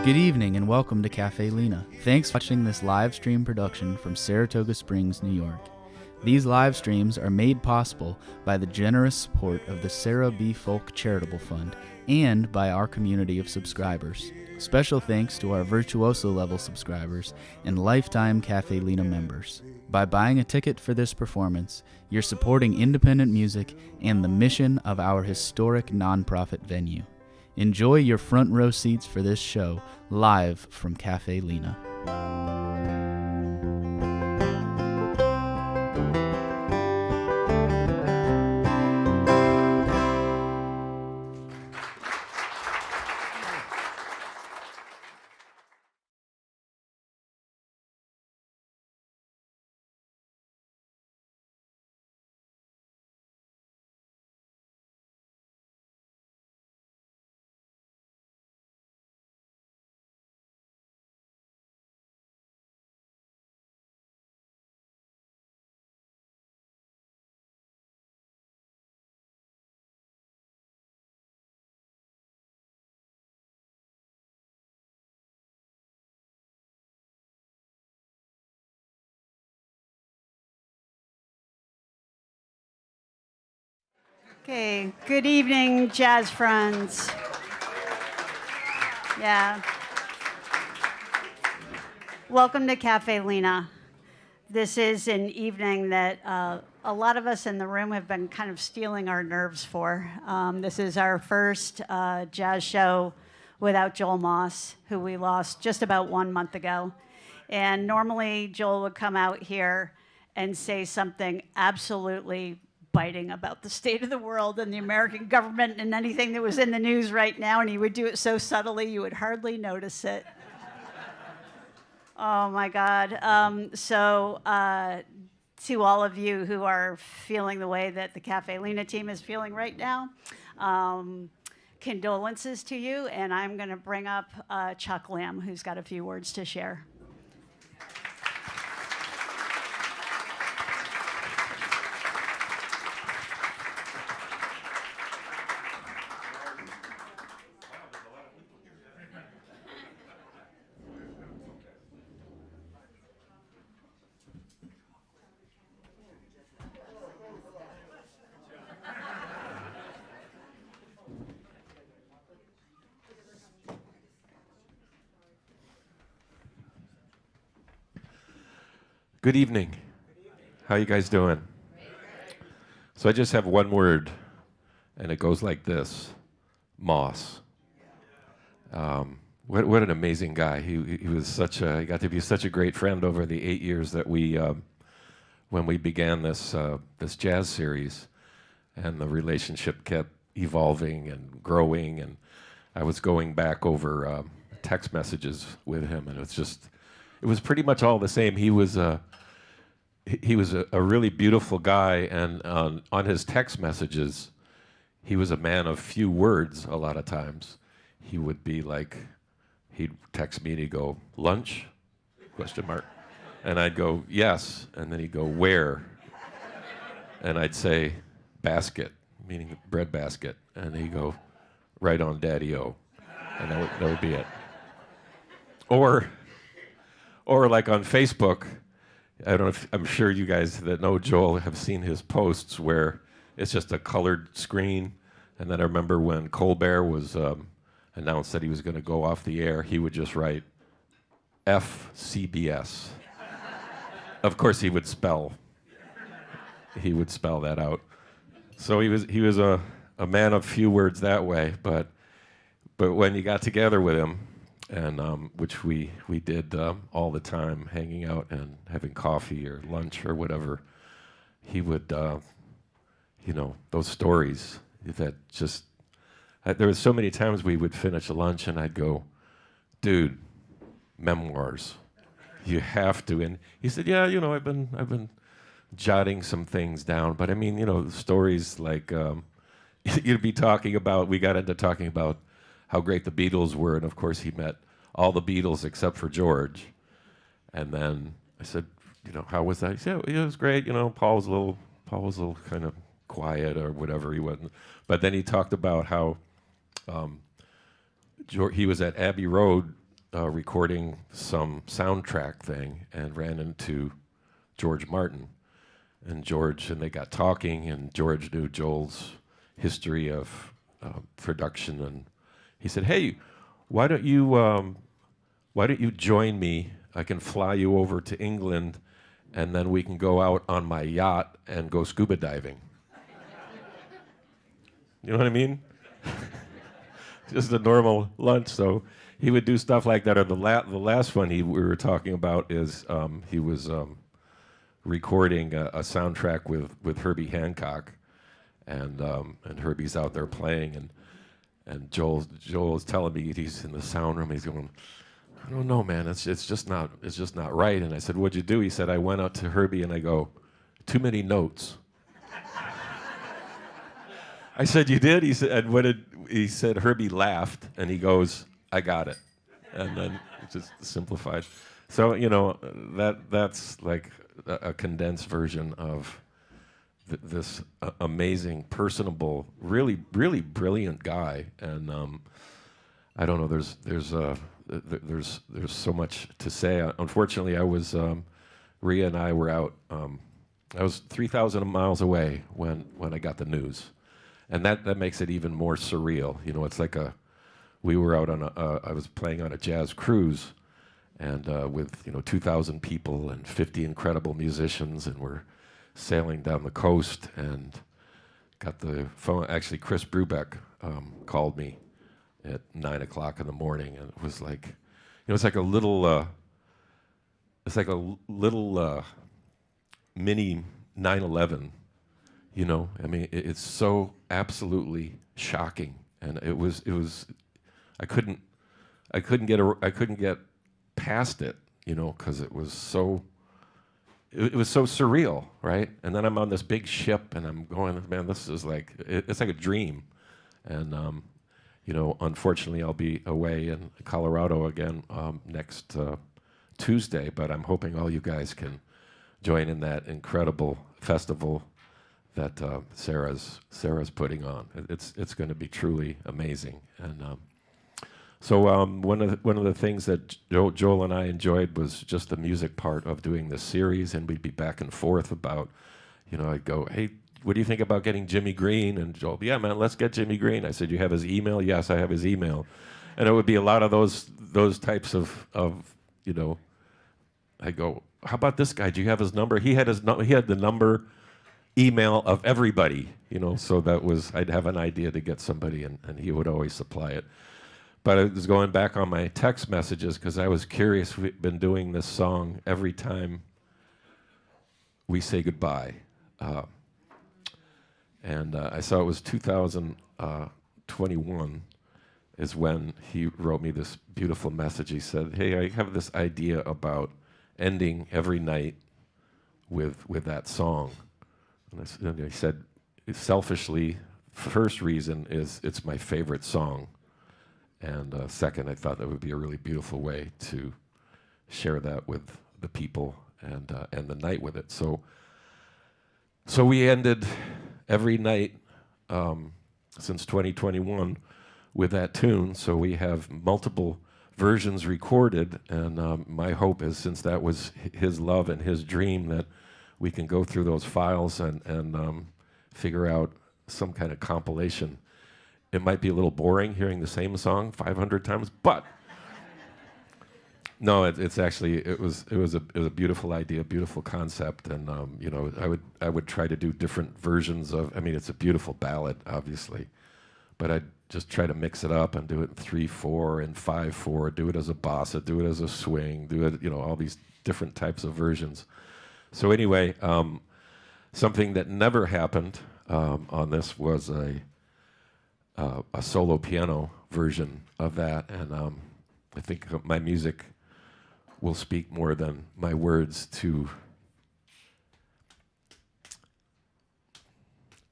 Good evening and welcome to Caffe Lena. Thanks for watching this live stream production from Saratoga Springs, New York. These live streams are made possible by the generous support of the Sarah B. Folk Charitable Fund and by our community of subscribers. Special thanks to our Virtuoso level subscribers and lifetime Caffe Lena members. By buying a ticket for this performance, you're supporting independent music and the mission of our historic nonprofit venue. Enjoy your front row seats for this show, live from Caffe Lena. Okay, good evening, jazz friends. Yeah. Welcome to Caffe Lena. This is an evening that a lot of us in the room have been kind of stealing our nerves for. This is our first jazz show without Joel Moss, who we lost just about 1 month ago. And normally Joel would come out here and say something absolutely biting about the state of the world and the American government and anything that was in the news right now, and he would do it so subtly you would hardly notice it. Oh my God. To all of you who are feeling the way that the Caffe Lena team is feeling right now, condolences to you, and I'm going to bring up Chuck Lamb, who's got a few words to share. Good evening. How you guys doing? So I just have one word, and it goes like this: Moss. What an amazing guy. He was he got to be such a great friend over the 8 years that when we began this jazz series, and the relationship kept evolving and growing, and I was going back over text messages with him, and it was pretty much all the same. He was a really beautiful guy, and on his text messages, he was a man of few words a lot of times. He would be like, he'd text me and he'd go, "Lunch?" ? And I'd go, "Yes." And then he'd go, "Where?" And I'd say, "Basket," meaning bread basket. And he'd go, "Right on Daddy-O." And that would be it. Or like on Facebook, I don't know if, I'm sure you guys that know Joel have seen his posts where it's just a colored screen. And then I remember when Colbert was announced that he was going to go off the air, he would just write FCBS. Of course, he would spell that out. So he was a man of few words that way. But when you got together with him, and which we did all the time, hanging out and having coffee or lunch or whatever, he would, those stories that just, there was so many times we would finish a lunch and I'd go, "Dude, memoirs, you have to." And he said, "Yeah, I've been jotting some things down, but I mean, stories like we got into talking about how great the Beatles were, and of course he met all the Beatles except for George. And then I said, how was that? He said, "Yeah, it was great. Paul was a little kind of quiet or whatever. He wasn't." But then he talked about how he was at Abbey Road recording some soundtrack thing and ran into George Martin. And they got talking, and George knew Joel's history of production, and he said, "Hey, why don't you join me? I can fly you over to England, and then we can go out on my yacht and go scuba diving." You know what I mean? Just a normal lunch. So he would do stuff like that. Or the last one we were talking about is he was recording a soundtrack with Herbie Hancock, and Herbie's out there playing, and Joel is telling me, he's in the sound room, he's going, "I don't know, man, it's just not right." And I said, "What'd you do?" He said, "I went out to Herbie and I go, 'Too many notes.'" I said, "You did?" He said, and he said, Herbie laughed and he goes, "I got it." And then it just simplified. So, that's like a condensed version of this amazing, personable, really, really brilliant guy. And I don't know. There's so much to say. Unfortunately, Rhea and I were out. I was 3,000 miles away when I got the news, and that makes it even more surreal. It's like we were out on I was playing on a jazz cruise, and with 2,000 people and 50 incredible musicians, and we're sailing down the coast, and got the phone. Actually, Chris Brubeck called me at 9 o'clock in the morning, and it was like, it's like a little, mini 9/11. I mean, it's so absolutely shocking, and it was. I couldn't get past it, because it was so. It was so surreal, right? And then I'm on this big ship, and I'm going, man, this is like, it's like a dream. And, unfortunately, I'll be away in Colorado again next Tuesday, but I'm hoping all you guys can join in that incredible festival that Sarah's putting on. It's going to be truly amazing. And so one of the things that Joel and I enjoyed was just the music part of doing this series, and we'd be back and forth about, I'd go, "Hey, what do you think about getting Jimmy Green?" And Joel, "Yeah, man, let's get Jimmy Green." I said, "You have his email?" "Yes, I have his email." And it would be a lot of those types of I go, "How about this guy? Do you have his number?" He had the number, email of everybody, so I'd have an idea to get somebody, and he would always supply it. But I was going back on my text messages because I was curious. We've been doing this song every time we say goodbye. And I saw it was 2021 is when he wrote me this beautiful message. He said, "Hey, I have this idea about ending every night with that song." And he said, selfishly, first reason is it's my favorite song. And second, I thought that would be a really beautiful way to share that with the people and the night with it. So we ended every night since 2021 with that tune. So we have multiple versions recorded, and my hope is, since that was his love and his dream, that we can go through those files and figure out some kind of compilation. It might be a little boring hearing the same song 500 times, but no, it was a beautiful idea, beautiful concept, and I would try to do different versions of. I mean, it's a beautiful ballad, obviously, but I'd just try to mix it up and do it in 3/4 and 5/4. Do it as a bossa, do it as a swing, do it, all these different types of versions. So anyway, something that never happened on this was a solo piano version of that, and I think my music will speak more than my words to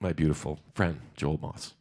my beautiful friend, Joel Moss.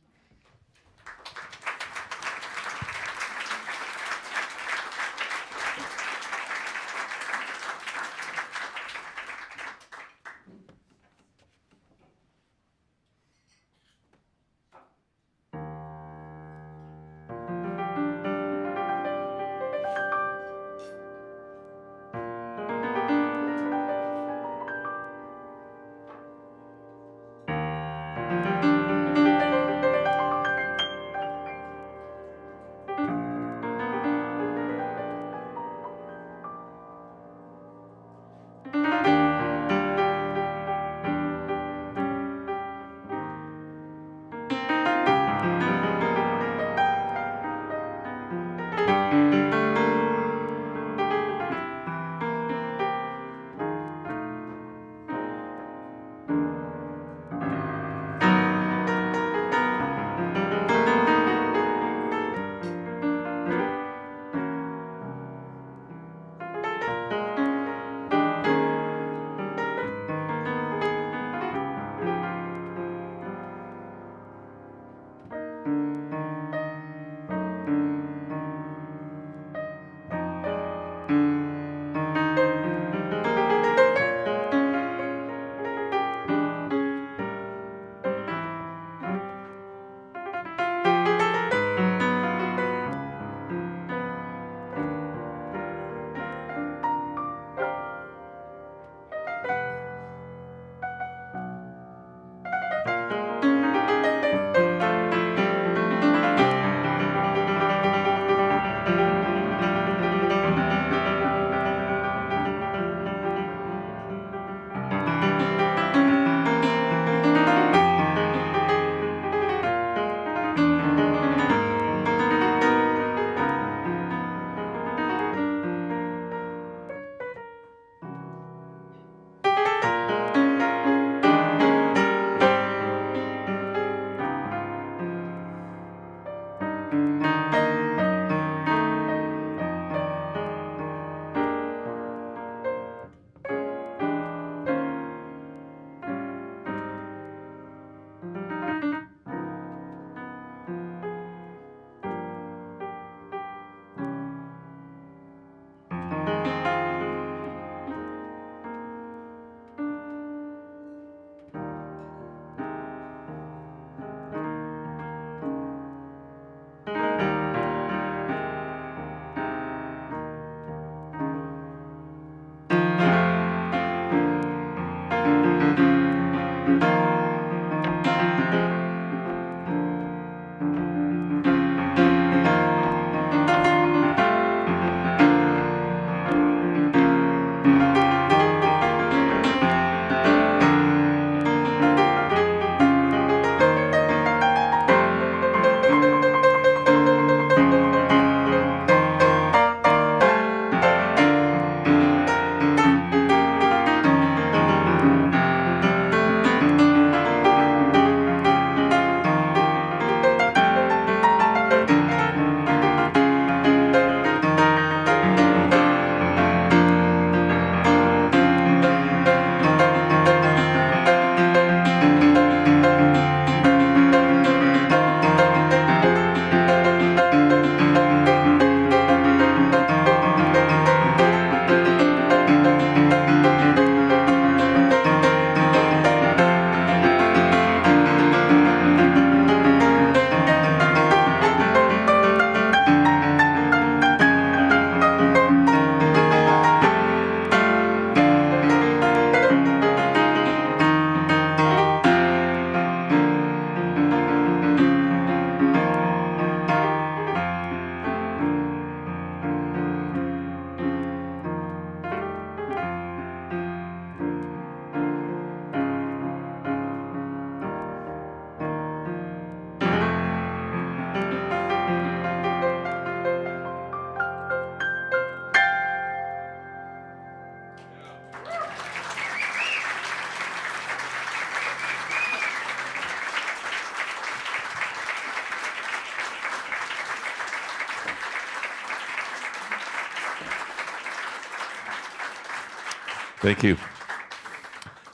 Thank you.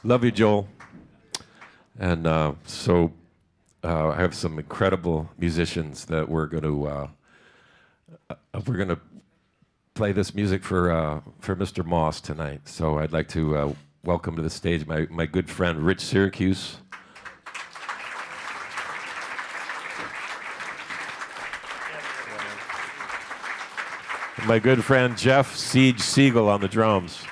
Love you, Joel. And I have some incredible musicians that we're going to play this music for Mr. Moss tonight. So I'd like to welcome to the stage my good friend Rich Syracuse. My good friend Jeff Siege Siegel on the drums.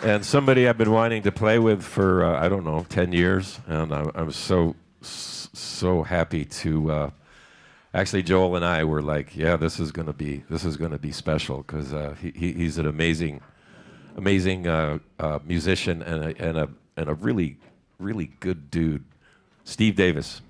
And somebody I've been wanting to play with for, I don't know, 10 years. And I'm so happy to, actually Joel and I were like, yeah, this is gonna be special, because he's an amazing musician and a really good dude. Steve Davis.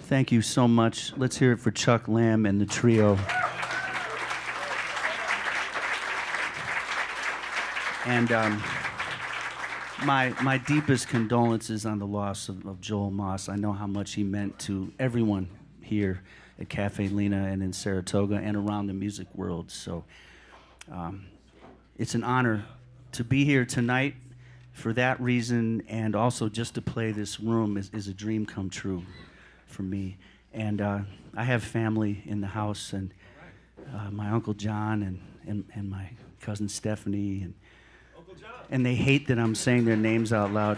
Thank you so much. Let's hear it for Chuck Lamb and the trio. And my deepest condolences on the loss of Joel Moss. I know how much he meant to everyone here at Caffe Lena and in Saratoga and around the music world. So it's an honor to be here tonight for that reason, and also just to play this room is a dream come true for me. And I have family in the house, and my Uncle John and my cousin Stephanie, and they hate that I'm saying their names out loud.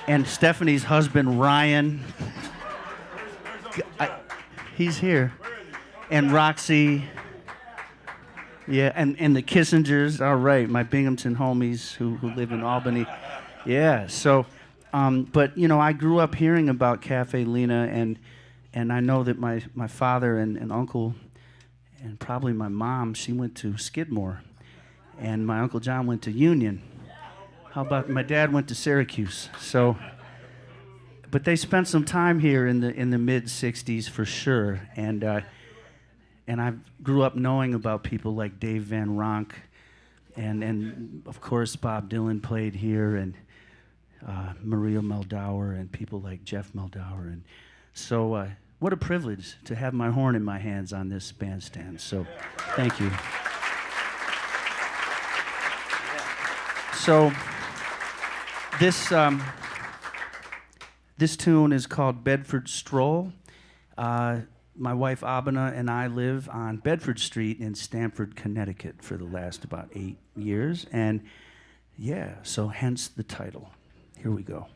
And Stephanie's husband, Ryan, he's here. And Roxy, yeah, and the Kissingers, all right, my Binghamton homies who live in Albany. Yeah, so, but, you know, I grew up hearing about Caffe Lena, and I know that my father and uncle, and probably my mom, she went to Skidmore, and my Uncle John went to Union. How about my dad went to Syracuse? So, but they spent some time here in the mid '60s for sure, and I grew up knowing about people like Dave Van Ronk, and of course Bob Dylan played here, and Maria Muldaur, and people like Jeff Muldaur, and so what a privilege to have my horn in my hands on this bandstand. So, thank you. So. This tune is called Bedford Stroll. My wife Abena and I live on Bedford Street in Stamford, Connecticut for the last about 8 years. And yeah, so hence the title. Here we go.